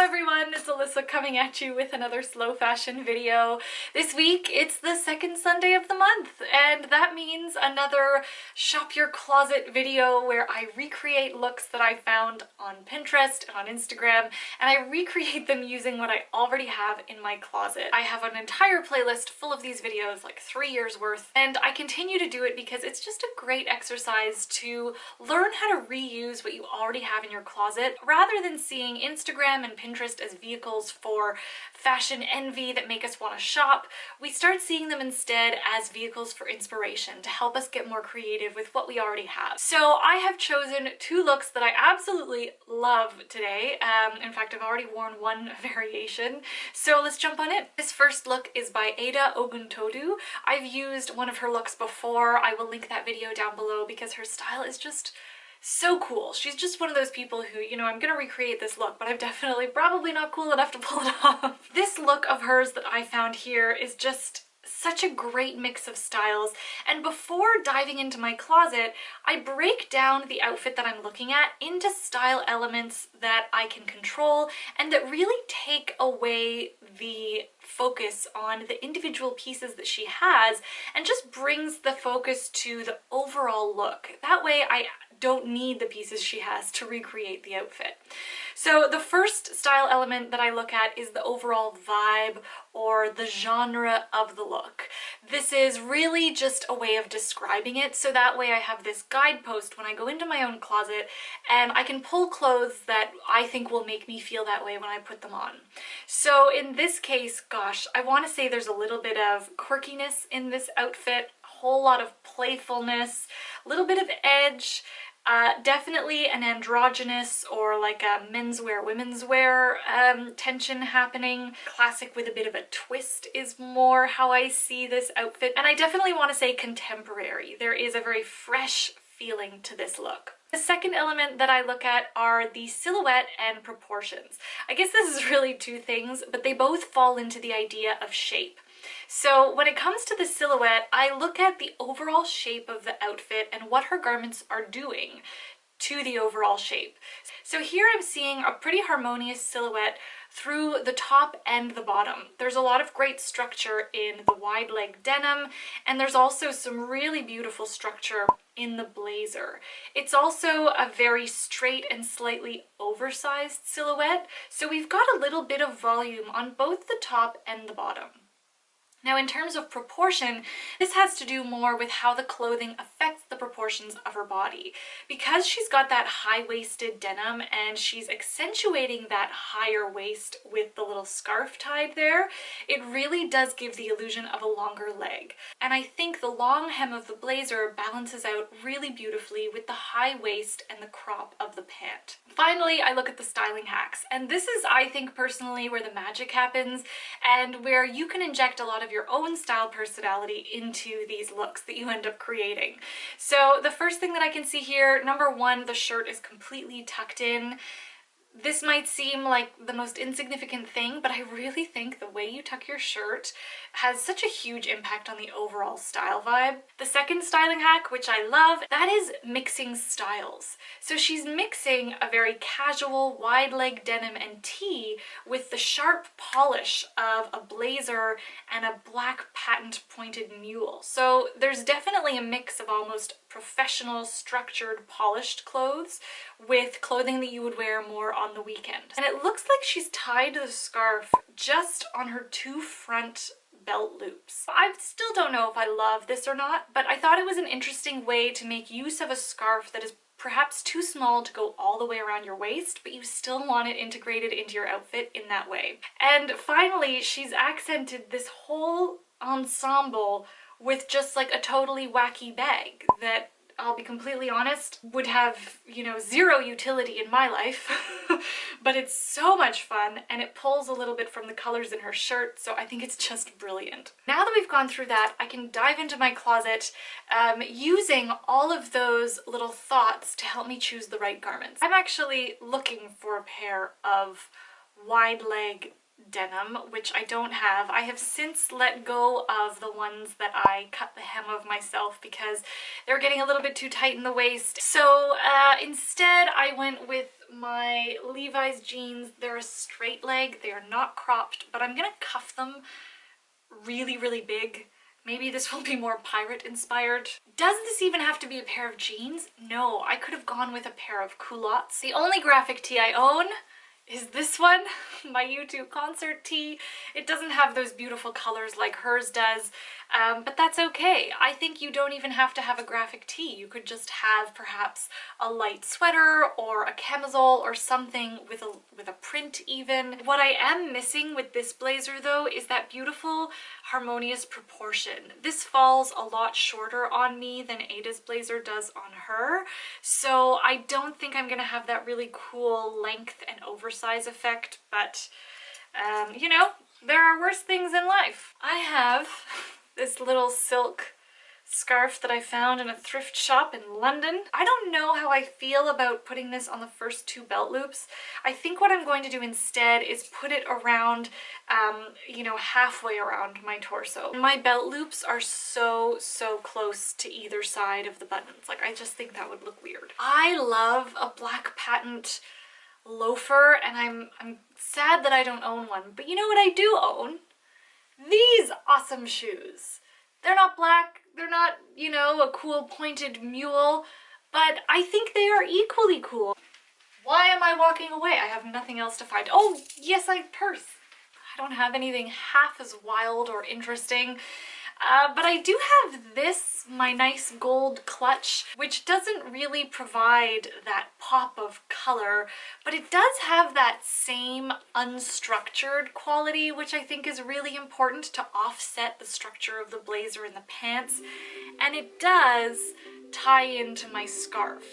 everyone, it's Alyssa coming at you with another slow fashion video. This week it's the second Sunday of the month, and that means another shop your closet video where I recreate looks that I found on Pinterest and on Instagram, and I recreate them using what I already have in my closet. I have an entire playlist full of these videos, like 3 years worth, and I continue to do it because it's just a great exercise to learn how to reuse what you already have in your closet rather than seeing Instagram and Pinterest as vehicles for fashion envy that make us want to shop. We start seeing them instead as vehicles for inspiration to help us get more creative with what we already have. So I have chosen 2 looks that I absolutely love today. In fact, I've already worn one variation. So let's jump on in. This first look is by OGUNTODU. I've used one of her looks before. I will link that video down below because her style is just so cool. She's just one of those people who, you know, I'm gonna recreate this look, but I'm definitely probably not cool enough to pull it off. This look of hers that I found here is just such a great mix of styles, and before diving into my closet, I break down the outfit that I'm looking at into style elements that I can control and that really take away the focus on the individual pieces that she has and just brings the focus to the overall look. That way I don't need the pieces she has to recreate the outfit. So the first style element that I look at is the overall vibe or the genre of the look. This is really just a way of describing it, so that way I have this guidepost when I go into my own closet and I can pull clothes that I think will make me feel that way when I put them on. So in this case, gosh, I want to say there's a little bit of quirkiness in this outfit, a whole lot of playfulness, a little bit of edge, definitely an androgynous or like a menswear, women's wear tension happening. Classic with a bit of a twist is more how I see this outfit. And I definitely want to say contemporary. There is a very fresh feeling to this look. The second element that I look at are the silhouette and proportions. I guess this is really 2 things, but they both fall into the idea of shape. So when it comes to the silhouette, I look at the overall shape of the outfit and what her garments are doing to the overall shape. So here I'm seeing a pretty harmonious silhouette through the top and the bottom. There's a lot of great structure in the wide leg denim, and there's also some really beautiful structure in the blazer. It's also a very straight and slightly oversized silhouette, so we've got a little bit of volume on both the top and the bottom. Now in terms of proportion, this has to do more with how the clothing affects the proportions of her body. Because she's got that high-waisted denim and she's accentuating that higher waist with the little scarf tied there, it really does give the illusion of a longer leg. And I think the long hem of the blazer balances out really beautifully with the high waist and the crop of the pant. Finally, I look at the styling hacks, and this is, I think personally, where the magic happens and where you can inject a lot of your own style personality into these looks that you end up creating. So the first thing that I can see here, number 1, the shirt is completely tucked in. This might seem like the most insignificant thing, but I really think the way you tuck your shirt has such a huge impact on the overall style vibe. The second styling hack, which I love, that is mixing styles. So she's mixing a very casual wide leg denim and tee with the sharp polish of a blazer and a black patent pointed mule. So there's definitely a mix of almost professional, structured, polished clothes with clothing that you would wear more on the weekend. And it looks like she's tied the scarf just on her 2 front belt loops. I still don't know if I love this or not, but I thought it was an interesting way to make use of a scarf that is perhaps too small to go all the way around your waist, but you still want it integrated into your outfit in that way. And finally, she's accented this whole ensemble with just like a totally wacky bag that, I'll be completely honest, would have, you know, 0 utility in my life, but it's so much fun and it pulls a little bit from the colors in her shirt, so I think it's just brilliant. Now that we've gone through that, I can dive into my closet using all of those little thoughts to help me choose the right garments. I'm actually looking for a pair of wide leg denim, which I don't have. I have since let go of the ones that I cut the hem of myself because they're getting a little bit too tight in the waist. So instead I went with my Levi's jeans. They're a straight leg, they are not cropped, but I'm gonna cuff them really, really big. Maybe this will be more pirate inspired. Does this even have to be a pair of jeans? No, I could have gone with a pair of culottes. The only graphic tee I own is this one, my YouTube concert tee. It doesn't have those beautiful colors like hers does, but that's okay. I think you don't even have to have a graphic tee. You could just have perhaps a light sweater or a camisole or something with a print even. What I am missing with this blazer though is that beautiful harmonious proportion. This falls a lot shorter on me than Ada's blazer does on her, so I don't think I'm gonna have that really cool length and oversize effect, but you know, there are worse things in life. I have this little silk scarf that I found in a thrift shop in London. I don't know how I feel about putting this on the first two belt loops. I think what I'm going to do instead is put it around, you know, halfway around my torso. My belt loops are so close to either side of the buttons. Like, I just think that would look weird. I love a black patent loafer, and I'm sad that I don't own one, but you know what I do own? These awesome shoes. They're not black, they're not, you know, a cool pointed mule, but I think they are equally cool. Why am I walking away? I have nothing else to find. Oh, yes, I have a purse. I don't have anything half as wild or interesting. But I do have this, my nice gold clutch, which doesn't really provide that pop of color, but it does have that same unstructured quality, which I think is really important to offset the structure of the blazer and the pants, and it does tie into my scarf.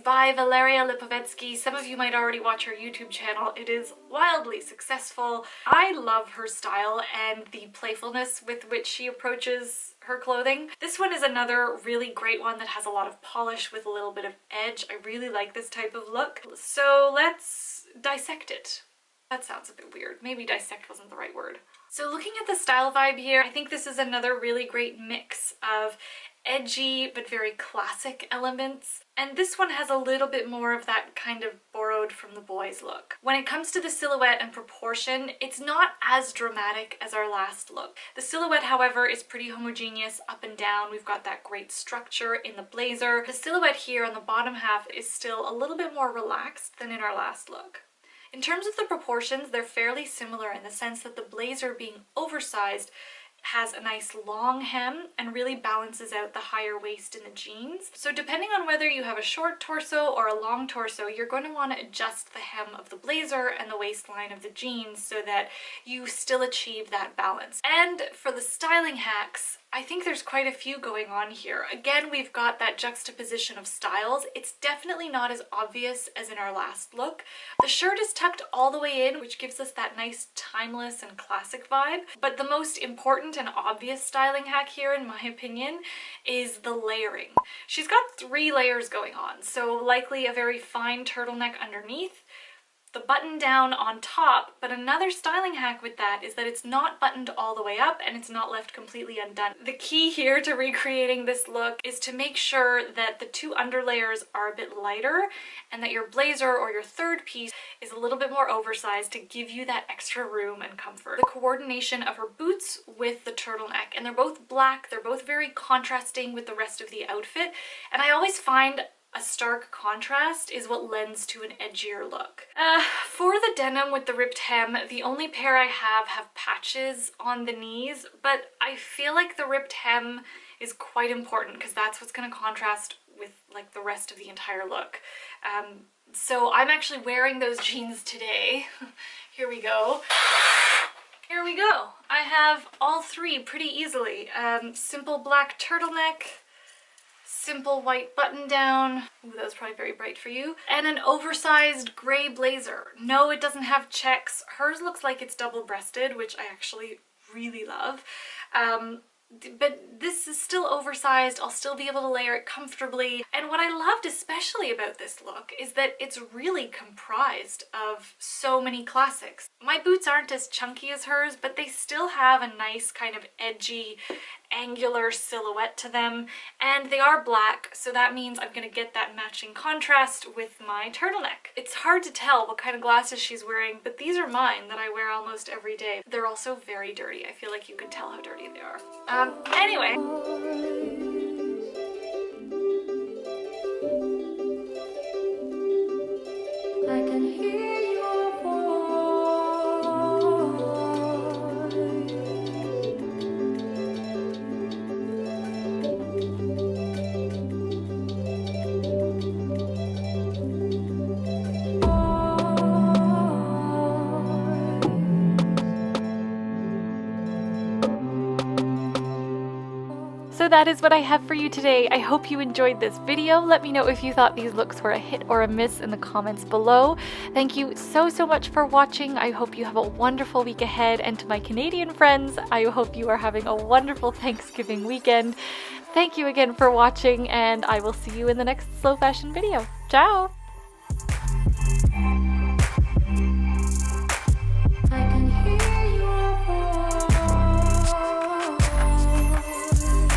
By Valeria Lipovetsky. Some of you might already watch her YouTube channel. It is wildly successful. I love her style and the playfulness with which she approaches her clothing. This one is another really great one that has a lot of polish with a little bit of edge. I really like this type of look. So let's dissect it. That sounds a bit weird. Maybe dissect wasn't the right word. So looking at the style vibe here, I think this is another really great mix of edgy but very classic elements, and this one has a little bit more of that kind of borrowed from the boys look. When it comes to the silhouette and proportion, it's not as dramatic as our last look. The silhouette, however, is pretty homogeneous up and down. We've got that great structure in the blazer. The silhouette here on the bottom half is still a little bit more relaxed than in our last look. In terms of the proportions, they're fairly similar in the sense that the blazer, being oversized, has a nice long hem and really balances out the higher waist in the jeans. So depending on whether you have a short torso or a long torso, you're going to want to adjust the hem of the blazer and the waistline of the jeans so that you still achieve that balance. And for the styling hacks, I think there's quite a few going on here. Again, we've got that juxtaposition of styles. It's definitely not as obvious as in our last look. The shirt is tucked all the way in, which gives us that nice timeless and classic vibe. But the most important and obvious styling hack here, in my opinion, is the layering. She's got 3 layers going on, so likely a very fine turtleneck underneath, the button down on top, but another styling hack with that is that it's not buttoned all the way up and it's not left completely undone. The key here to recreating this look is to make sure that the 2 underlayers are a bit lighter and that your blazer or your third piece is a little bit more oversized to give you that extra room and comfort. The coordination of her boots with the turtleneck, and they're both black, they're both very contrasting with the rest of the outfit, and I always find a stark contrast is what lends to an edgier look. For the denim with the ripped hem, the only pair I have patches on the knees, but I feel like the ripped hem is quite important because that's what's going to contrast with like the rest of the entire look. So I'm actually wearing those jeans today. Here we go. Here we go. I have all 3 pretty easily. Simple black turtleneck, simple white button down. Ooh, that was probably very bright for you. And an oversized gray blazer. No, it doesn't have checks. Hers looks like it's double-breasted, which I actually really love. But this is still oversized. I'll still be able to layer it comfortably. And what I loved especially about this look is that it's really comprised of so many classics. My boots aren't as chunky as hers, but they still have a nice kind of edgy, angular silhouette to them, and they are black, so that means I'm gonna get that matching contrast with my turtleneck. It's hard to tell what kind of glasses she's wearing, but these are mine that I wear almost every day. They're also very dirty. I feel like you can tell how dirty they are. Anyway. I can hear your voice. So that is what I have for you today. I hope you enjoyed this video. Let me know if you thought these looks were a hit or a miss in the comments below. Thank you so much for watching. I hope you have a wonderful week ahead, and to my Canadian friends, I hope you are having a wonderful Thanksgiving weekend. Thank you again for watching, and I will see you in the next slow fashion video. Ciao!